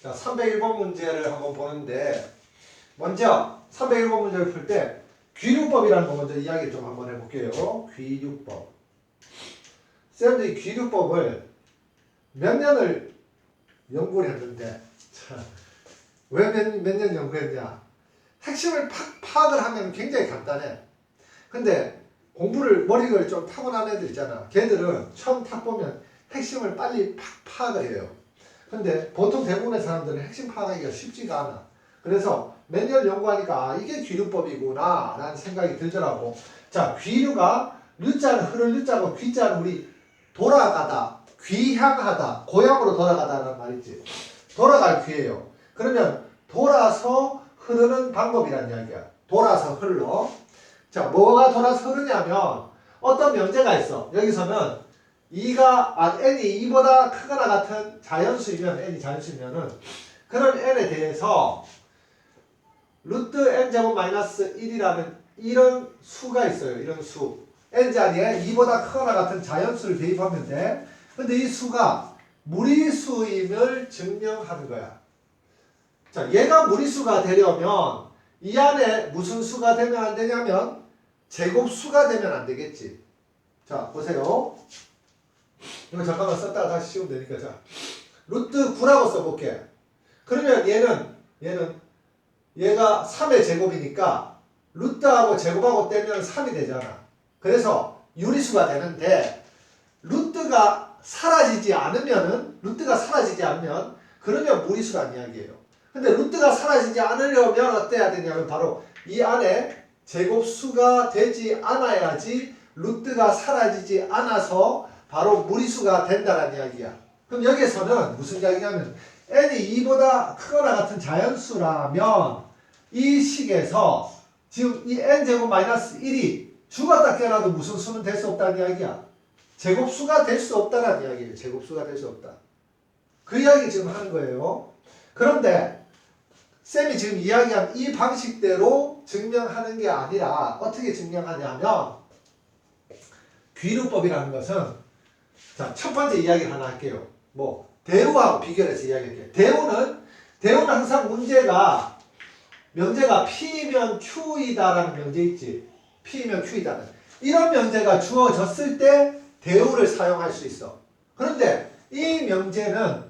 자, 301번 문제를 한번 보는데 먼저 301번 문제를 풀 때 귀류법이라는 거 먼저 이야기 좀 한번 해볼게요. 귀류법. 쌤들이 귀류법을 몇 년을 연구를 했는데 왜 몇 년 연구했냐? 핵심을 파악을 하면 굉장히 간단해. 근데 공부를 머리를 좀 타고난 애들 있잖아. 걔들은 처음 딱 보면 핵심을 빨리 파악을 해요. 근데 보통 대부분의 사람들은 핵심 파악하기가 쉽지가 않아. 그래서 몇 년 연구하니까 아, 이게 귀류법이구나 라는 생각이 들더라고. 자, 귀류가 류자는 흐를 류자고 귀자는 우리 돌아가다, 귀향하다, 고향으로 돌아가다라는 말이지. 돌아갈 귀예요. 그러면 돌아서 흐르는 방법이란 이야기야. 돌아서 흘러. 자, 뭐가 돌아서 흐르냐면 어떤 명제가 있어. 여기서는 n이 2보다 크거나 같은 자연수이면 n이 자연수이면은 그런 n에 대해서 루트 n제곱 마이너스 1이라는 이런 수가 있어요. 이런 수. n자리에 2보다 크거나 같은 자연수를 대입하면 돼. 근데 이 수가 무리수임을 증명하는 거야. 자, 얘가 무리수가 되려면 이 안에 무슨 수가 되면 안 되냐면 제곱수가 되면 안 되겠지. 자, 보세요. 이거 잠깐만 썼다가 다시 씌우면 되니까. 자, 루트 9라고 써볼게. 그러면 얘가 3의 제곱이니까 루트하고 제곱하고 떼면 3이 되잖아. 그래서 유리수가 되는데 루트가 사라지지 않으면 그러면 무리수란 이야기예요. 근데 루트가 사라지지 않으려면 어때야 되냐면 바로 이 안에 제곱수가 되지 않아야지 루트가 사라지지 않아서 바로 무리수가 된다는 이야기야. 그럼 여기서는 무슨 이야기냐면 n이 2보다 크거나 같은 자연수라면 이 식에서 지금 이 n제곱 마이너스 1이 죽었다 깨어나도 무슨 수는 될 수 없다는 이야기야. 제곱수가 될 수 없다는 이야기예요. 제곱수가 될 수 없다. 그 이야기 지금 하는 거예요. 그런데 쌤이 지금 이야기한 이 방식대로 증명하는 게 아니라 어떻게 증명하냐면 귀류법이라는 것은 자, 첫 번째 이야기를 하나 할게요. 대우하고 비교해서 이야기할게요. 대우는 항상 명제가 P면 Q이다라는 명제 있지. P면 Q이다는. 이런 명제가 주어졌을 때 대우를 사용할 수 있어. 그런데 이 명제는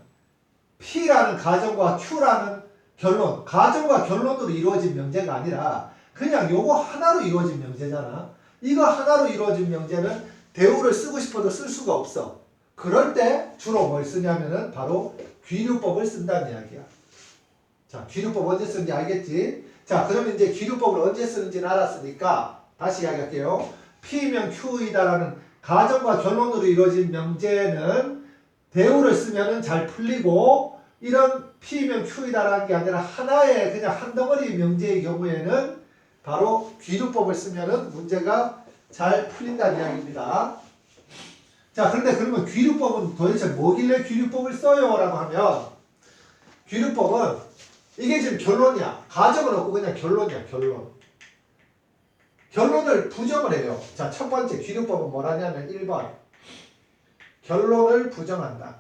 P라는 가정과 Q라는 결론, 가정과 결론으로 이루어진 명제가 아니라 그냥 요거 하나로 이루어진 명제잖아. 이거 하나로 이루어진 명제는 대우를 쓰고 싶어도 쓸 수가 없어. 그럴 때 주로 뭘 쓰냐면은 바로 귀류법을 쓴다는 이야기야. 자, 귀류법 언제 쓰는지 알겠지? 자, 그러면 이제 귀류법을 언제 쓰는지는 알았으니까 다시 이야기할게요. P면 Q이다라는 가정과 결론으로 이루어진 명제는 대우를 쓰면은 잘 풀리고 이런 P면 Q이다라는 게 아니라 하나의 그냥 한 덩어리 명제의 경우에는 바로 귀류법을 쓰면은 문제가 잘 풀린다는 이야기입니다. 자, 그런데 그러면 귀류법은 도대체 뭐길래 귀류법을 써요? 라고 하면 귀류법은 이게 지금 결론이야. 가정은 없고 그냥 결론이야. 결론을 부정을 해요. 자, 첫 번째 귀류법은 뭐라냐면 1번 결론을 부정한다.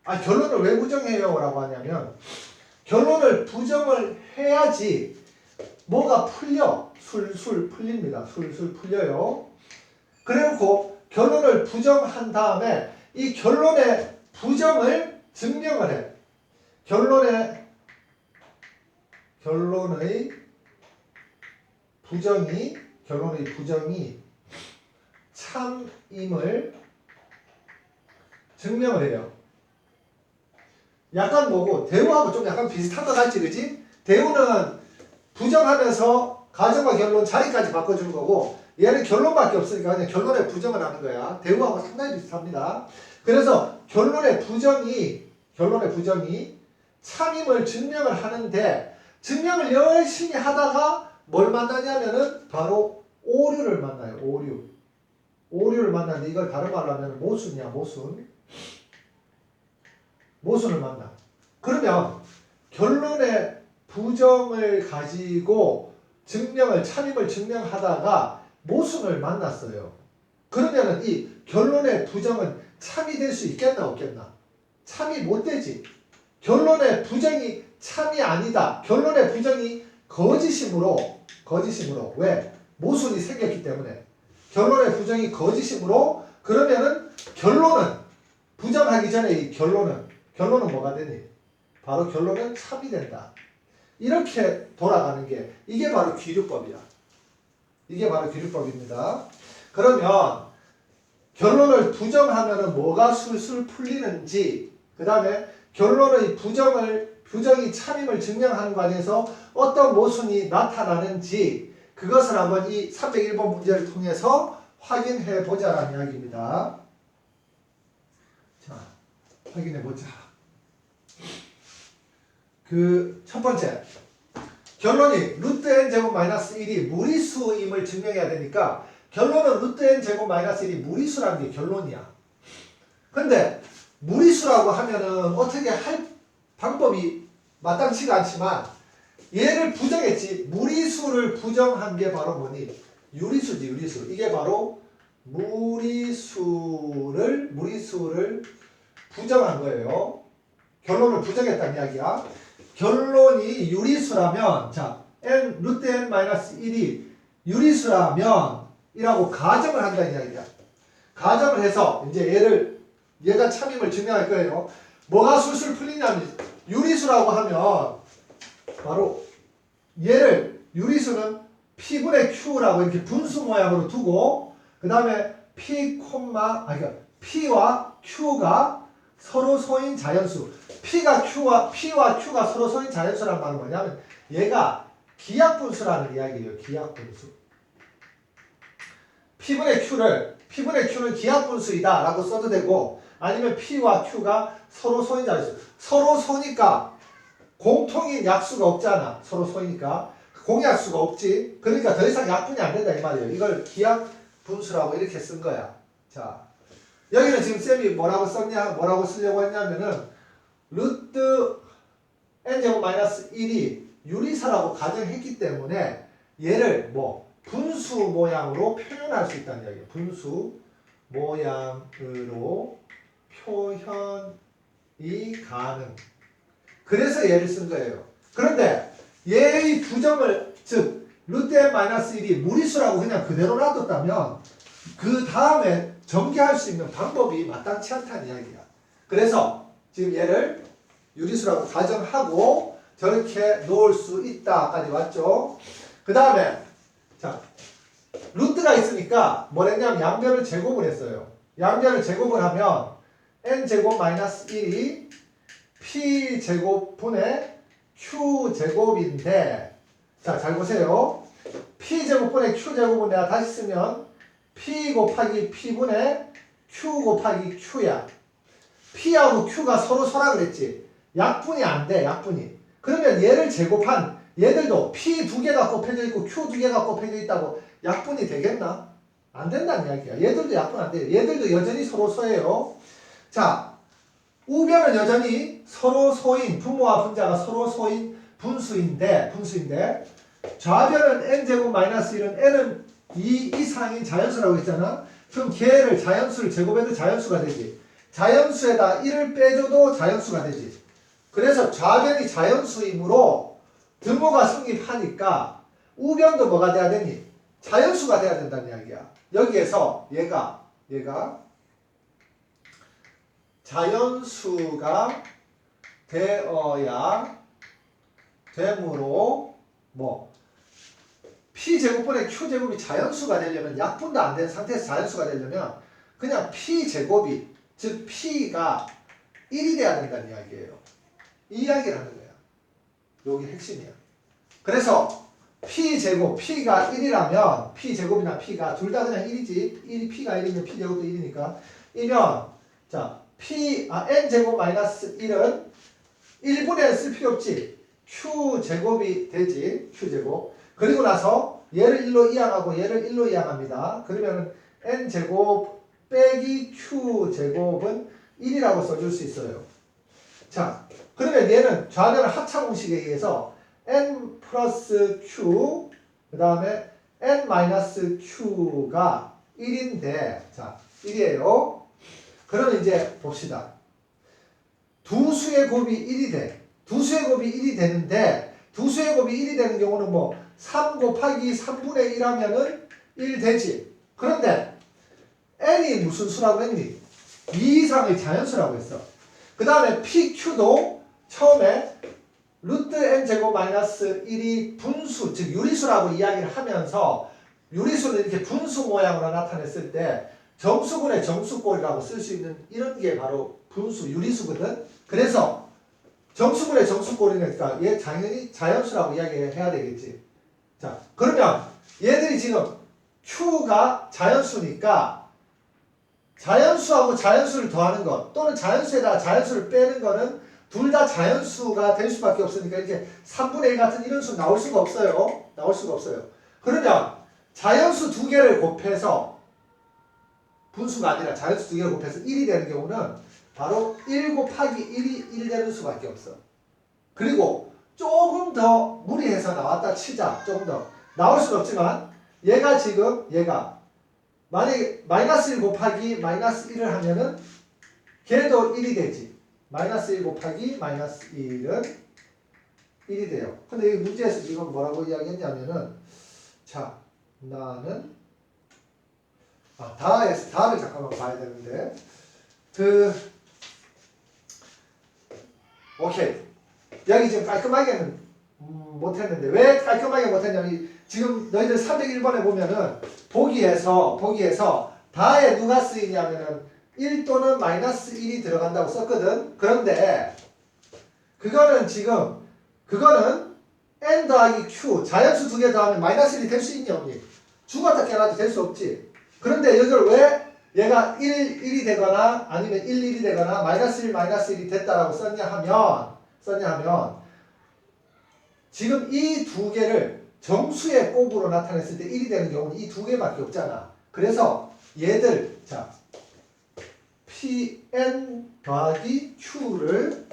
결론을 왜 부정해요? 라고 하냐면 결론을 부정을 해야지 뭐가 풀려. 술술 풀립니다. 술술 풀려요. 그래놓고 결론을 부정한 다음에 이 결론의 부정을 증명을 해. 결론의 부정이 참임을 증명을 해요. 약간 대우하고 좀 약간 비슷한 것 같지, 그지? 대우는 부정하면서 가정과 결론 자리까지 바꿔주는 거고 얘는 결론밖에 없으니까 그냥 결론에 부정을 하는 거야. 대우하고 상당히 비슷합니다. 그래서 결론의 부정이 참임을 증명을 하는데 증명을 열심히 하다가 뭘 만나냐면은 바로 오류를 만나요. 오류를 만나는데 이걸 다른 말로 하면 모순이야. 모순을 만나. 그러면 결론의 부정을 가지고 참임을 증명하다가 모순을 만났어요. 그러면은 이 결론의 부정은 참이 될 수 있겠나 없겠나? 참이 못 되지. 결론의 부정이 참이 아니다. 결론의 부정이 거짓이므로 왜? 모순이 생겼기 때문에. 결론의 부정이 거짓이므로 그러면은 결론은 부정하기 전에 이 결론은 뭐가 되니? 바로 결론은 참이 된다. 이렇게 돌아가는 게 이게 바로 귀류법이야. 이게 바로 귀류법입니다. 그러면 결론을 부정하면은 뭐가 술술 풀리는지, 그 다음에 결론의 부정이 참임을 증명하는 과정에서 어떤 모순이 나타나는지 그것을 한번 이 301번 문제를 통해서 확인해 보자라는 이야기입니다. 자, 확인해 보자. 그 첫 번째, 결론이 루트 n 제곱 마이너스 1이 무리수임을 증명해야 되니까 결론은 루트 n 제곱 마이너스 1이 무리수라는 게 결론이야. 근데 무리수라고 하면은 어떻게 할 방법이 마땅치가 않지만 얘를 부정했지. 무리수를 부정한 게 바로 뭐니? 유리수지, 유리수. 이게 바로 무리수를 부정한 거예요. 결론을 부정했다는 이야기야. 결론이 유리수라면, 자, 루트 n 마이너스 1이 유리수라면 이라고 가정을 한다는 이야기야. 가정을 해서 이제 얘가 참임을 증명할 거예요. 뭐가 술술 풀리냐면 유리수라고 하면 바로 얘를 유리수는 P분의 Q라고 이렇게 분수 모양으로 두고 그 다음에 그러니까 P와 Q가 서로 소인 자연수. P와 Q가 서로 소인 자연수란 말은 뭐냐면 얘가 기하분수라는 이야기예요. 기하분수. P분의 Q는 기하분수이다 라고 써도 되고 아니면 P와 Q가 서로 소인 자연수. 서로 소니까 공통인 약수가 없잖아. 서로 소니까 공약수가 없지. 그러니까 더 이상 약분이 안 된다 이 말이에요. 이걸 기하분수라고 이렇게 쓴 거야. 자, 여기는 지금 쌤이 뭐라고 쓰려고 했냐면은 루트 n제곱 마이너스 1이 유리수라고 가정했기 때문에 얘를 분수 모양으로 표현할 수 있다는 이야기예요. 분수 모양으로 표현이 가능. 그래서 얘를 쓴 거예요. 그런데 얘의 부정을, 즉 루트 n 마이너스 1이 무리수라고 그냥 그대로 놔뒀다면 그 다음에 전개할 수 있는 방법이 마땅치 않다는 이야기야. 그래서 지금 얘를 유리수라고 가정하고 저렇게 놓을 수 있다까지 왔죠. 그 다음에 자, 루트가 있으니까 뭘 했냐면 양변을 제곱을 했어요. 양변을 제곱을 하면 n제곱 마이너스 1이 p제곱분의 q제곱인데 자, 잘 보세요. p제곱분의 q제곱은 내가 다시 쓰면 p 곱하기 p분의 q 곱하기 q야. p하고 q가 서로 소라 그랬지. 약분이 안 돼, 약분이. 그러면 얘를 제곱한 얘들도 p 두 개가 곱해져 있고 q 두 개가 곱해져 있다고 약분이 되겠나? 안 된다는 이야기야. 얘들도 약분 안 돼요. 얘들도 여전히 서로 소예요. 자, 우변은 여전히 서로 소인, 분모와 분자가 서로 소인 분수인데 좌변은 n제곱 마이너스 1은 n은 2 이상인 자연수라고 했잖아. 그럼 걔를 자연수를 제곱해도 자연수가 되지. 자연수에다 1을 빼줘도 자연수가 되지. 그래서 좌변이 자연수이므로 등호가 성립하니까 우변도 뭐가 돼야 되니? 자연수가 돼야 된다는 이야기야. 여기에서 얘가 자연수가 되어야 되므로 p제곱분의 q제곱이 자연수가 되려면 약분도 안 된 상태에서 자연수가 되려면 그냥 p제곱이 즉 p가 1이 돼야 된다는 이야기예요. 이 이야기를 하는 거야. 여기 핵심이야. 그래서 p제곱, p가 1이라면 p제곱이나 p가 둘 다 그냥 1이지. p가 1이면 p제곱도 1이니까 이면 자 n제곱 마이너스 1은 1분의 쓸 필요 없지. q제곱이 되지. q제곱. 그리고 나서 얘를 1로 이항하고 얘를 1로 이항합니다. 그러면 n제곱 빼기 q제곱은 1이라고 써줄 수 있어요. 자, 그러면 얘는 좌변 합차 공식에 의해서 n 플러스 q 그 다음에 n 마이너스 q가 1인데 자 1이에요. 그러면 이제 봅시다. 두 수의 곱이 1이 돼. 두 수의 곱이 1이 되는데 두 수의 곱이 1이 되는 경우는 뭐 3 곱하기 3분의 1 하면은 1 되지. 그런데 n이 무슨 수라고 했니? 2 이상의 자연수라고 했어. 그 다음에 PQ도 처음에 루트 n 제곱 마이너스 1이 분수, 즉 유리수라고 이야기를 하면서 유리수는 이렇게 분수 모양으로 나타냈을 때 정수분의 정수꼴이라고 쓸 수 있는 이런 게 바로 분수, 유리수거든. 그래서 정수분의 정수꼴이니까 얘 당연히 자연수라고 이야기해야 되겠지. 자, 그러면 얘들이 지금 Q가 자연수니까 자연수하고 자연수를 더하는 것 또는 자연수에다가 자연수를 빼는 거는 둘 다 자연수가 될 수밖에 없으니까 이렇게 3분의 1 같은 이런 수 나올 수가 없어요. 나올 수가 없어요. 그러면 자연수 두 개를 곱해서 분수가 아니라 자연수 두 개를 곱해서 1이 되는 경우는 바로 1 곱하기 1이 1 되는 수밖에 없어. 그리고 조금 더 무리해서 나왔다 치자. 조금 더 나올 수는 없지만 얘가 지금 만약에 마이너스 1 곱하기 마이너스 1을 하면은 걔도 1이 되지. 마이너스 1 곱하기 마이너스 1은 1이 돼요. 근데 이 문제에서 지금 뭐라고 이야기했냐면은 자 나는 다를 잠깐만 봐야 되는데 오케이 여기 지금 깔끔하게는 못했는데 왜 깔끔하게 못했냐면 지금 너희들 301번에 보면은 보기에서 다에 누가 쓰이냐면은 1 또는 마이너스 1이 들어간다고 썼거든. 그런데 그거는 n 더하기 q 자연수 두 개 더하면 마이너스 1이 될 수 있니 없니? 죽었다 깨어나도 될 수 없지. 그런데 이걸 왜 얘가 1이 되거나 아니면 1이 되거나 마이너스 1 마이너스 1이 됐다라고 썼냐 하면 지금 이 두 개를 정수의 곱으로 나타냈을 때 1이 되는 경우는 이 두 개밖에 없잖아. 그래서 얘들 자 Pn 더하기 Q를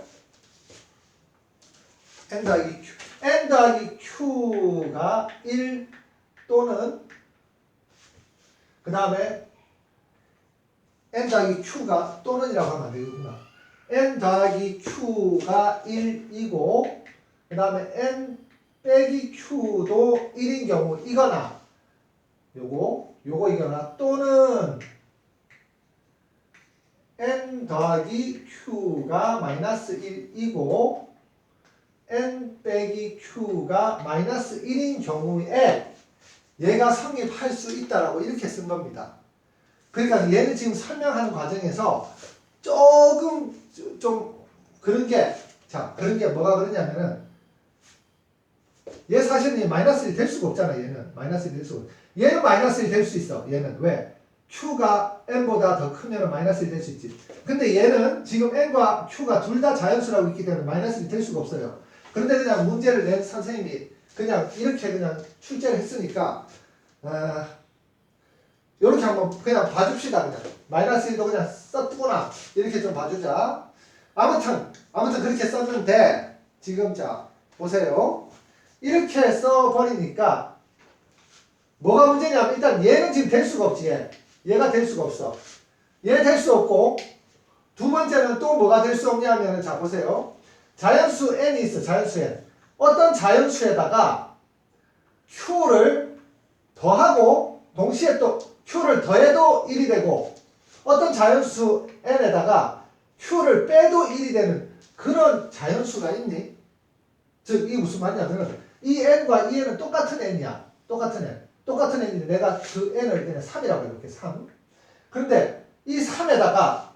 n 더하기 Q가 1 또는 그 다음에 n 더하기 Q가 또는이라고 하면 안 되겠구나. n 더하기 Q가 1이고 그 다음에 n 빼기 Q도 1인 경우 이거나 요거 이거나 또는 n 더하기 Q가 마이너스 1이고 n 빼기 Q가 마이너스 1인 경우에 얘가 성립할 수 있다라고 이렇게 쓴 겁니다. 그러니까 얘는 지금 설명하는 과정에서 조금 좀 그런 게 뭐가 그러냐면은 얘 사실은 마이너스 1이 될 수가 없잖아. 얘는 마이너스 1이 될 수가 없어. 얘는 마이너스 1이 될 수 있어. 얘는 왜? Q가 n보다 더 크면 마이너스 1이 될 수 있지. 근데 얘는 지금 n과 Q가 둘 다 자연수라고 있기 때문에 마이너스 1이 될 수가 없어요. 그런데 그냥 문제를 낸 선생님이 그냥 이렇게 그냥 출제를 했으니까 이렇게 한번 그냥 봐줍시다. 그냥 마이너스 1도 그냥 썼구나 이렇게 좀 봐주자. 아무튼 그렇게 썼는데 지금 자 보세요. 이렇게 써버리니까 뭐가 문제냐면 일단 얘는 지금 될 수가 없지. 얘가 될 수가 없어. 얘 될 수 없고 두 번째는 또 뭐가 될 수 없냐면 자 보세요. 자연수 n이 있어. 자연수 n. 어떤 자연수에다가 q를 더하고 동시에 또 q를 더해도 1이 되고 어떤 자연수 n에다가 q를 빼도 1이 되는 그런 자연수가 있니? 즉 이게 무슨 말이냐면 이 n과 이 n은 똑같은 n이야. 똑같은 n인데 내가 그 n을 그냥 3이라고 해볼게. 3. 그런데 이 3에다가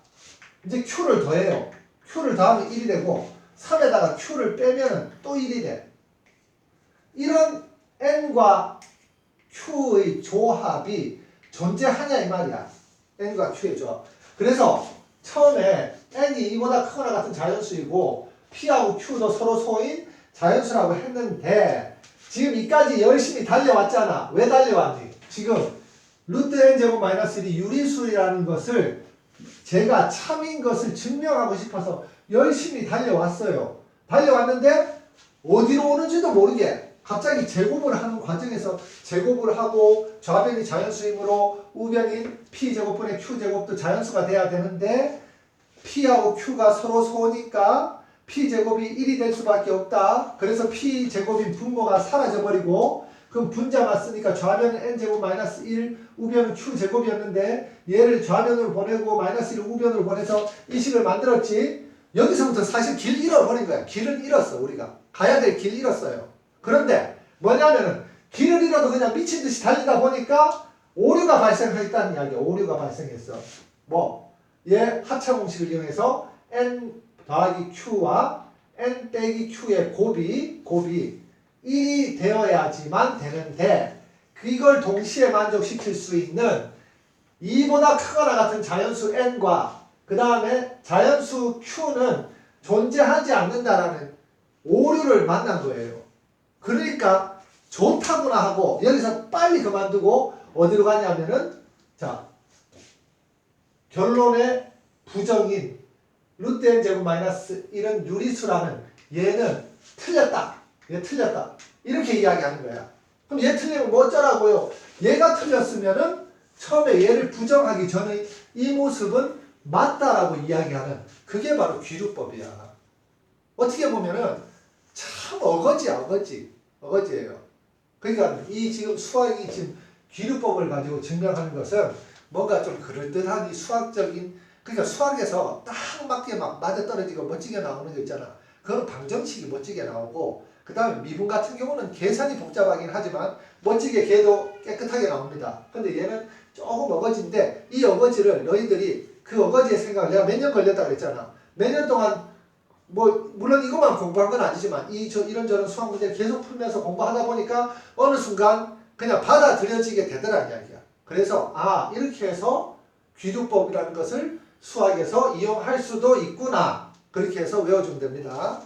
이제 q를 더해요. q를 더하면 1이 되고 3에다가 q를 빼면 또 1이 돼. 이런 n과 q의 조합이 존재하냐 이 말이야. n과 q의 조합. 그래서 처음에 n이 이보다 크거나 같은 자연수이고 p하고 q도 서로 소인 자연수라고 했는데 지금 이까지 열심히 달려왔잖아. 왜 달려왔니? 지금 루트 n 제곱 마이너스 1이 유리수라는 것을 제가 참인 것을 증명하고 싶어서 열심히 달려왔어요. 달려왔는데 어디로 오는지도 모르게 갑자기 제곱을 하는 과정에서 제곱을 하고 좌변이 자연수이므로 우변인 p제곱분의 q제곱도 자연수가 돼야 되는데 P하고 Q가 서로 소니까 P제곱이 1이 될 수밖에 없다. 그래서 P제곱인 분모가 사라져버리고 그럼 분자만 쓰니까 좌변은 N제곱 마이너스 1, 우변은 Q제곱이었는데 얘를 좌변으로 보내고 마이너스 1을 우변으로 보내서 이 식을 만들었지. 여기서부터 사실 길 잃어버린 거야. 길은 잃었어 우리가. 가야 될 길 잃었어요. 그런데 뭐냐면은 길을 잃어도 그냥 미친 듯이 달리다 보니까 오류가 발생했다는 이야기야. 오류가 발생했어. 뭐? 얘 하차 공식을 이용해서 N 더하기 Q와 N 빼기 Q의 곱이 1이 되어야지만 되는데 이걸 동시에 만족시킬 수 있는 2보다 크거나 같은 자연수 N과 그 다음에 자연수 Q는 존재하지 않는다라는 오류를 만난 거예요. 그러니까 좋다구나 하고 여기서 빨리 그만두고 어디로 가냐면은 자 결론의 부정인 루트 n 제곱 마이너스 1은 유리수라는 얘는 틀렸다. 얘 틀렸다. 이렇게 이야기하는 거야. 그럼 얘 틀리면 뭐 어쩌라고요? 얘가 틀렸으면은 처음에 얘를 부정하기 전에 이 모습은 맞다라고 이야기하는 그게 바로 귀류법이야. 어떻게 보면은 참 어거지예요. 그러니까 이 지금 수학이 지금 귀류법을 가지고 증명하는 것은 뭔가 좀 그럴듯한 이 수학적인 그러니까 수학에서 딱 맞게 막 맞아떨어지고 멋지게 나오는 거 있잖아. 그건 방정식이 멋지게 나오고 그 다음에 미분 같은 경우는 계산이 복잡하긴 하지만 멋지게 걔도 깨끗하게 나옵니다. 근데 얘는 조금 어거지인데 이 어거지를 너희들이 그 어거지의 생각을 내가 몇 년 걸렸다 그랬잖아. 몇 년 동안 뭐 물론 이것만 공부한 건 아니지만 이런저런 수학 문제를 계속 풀면서 공부하다 보니까 어느 순간 그냥 받아들여지게 되더란 이야기야. 그래서 이렇게 해서 귀두법이라는 것을 수학에서 이용할 수도 있구나. 그렇게 해서 외워주면 됩니다.